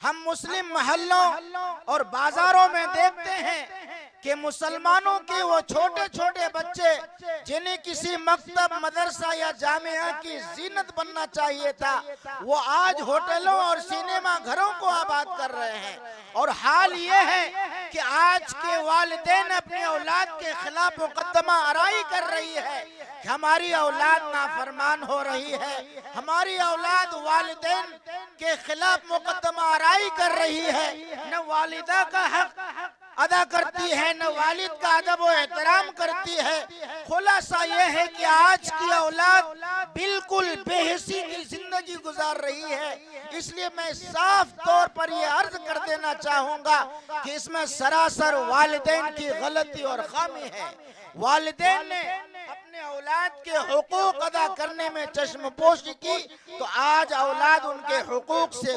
हम मुस्लिम महल्लों और बाजारों में देखते हैं कि मुसलमानों के वो छोटे छोटे बच्चे जिन्हें किसी मकतब मदरसा या जामिया की जीनत बनना चाहिए था, वो आज होटलों और सिनेमा घरों को आबाद कर रहे हैं। और हाल ये है कि आज के वालिदैन अपनी औलाद के खिलाफ मुकदमा आराई कर रही है कि हमारी औलाद नाफरमान हो रही है, हमारी औलाद वालिदैन के खिलाफ मुकदमा आराई कर रही है, न वालिदा का हक अदा करती है, न वालिद का अदब व एहतराम करती है। खुलासा यह है कि आज की औलाद बिल्कुल बेहिसी की जिंदगी गुजार रही है। इसलिए मैं साफ तौर पर यह अर्ज कर देना चाहूंगा कि इसमें सरासर वालिदैन की गलती और खामी है। वालिदैन ने अपने औलाद के हुकूक अदा करने में चश्मपोशी की तो आज औलाद उनके हुकूक से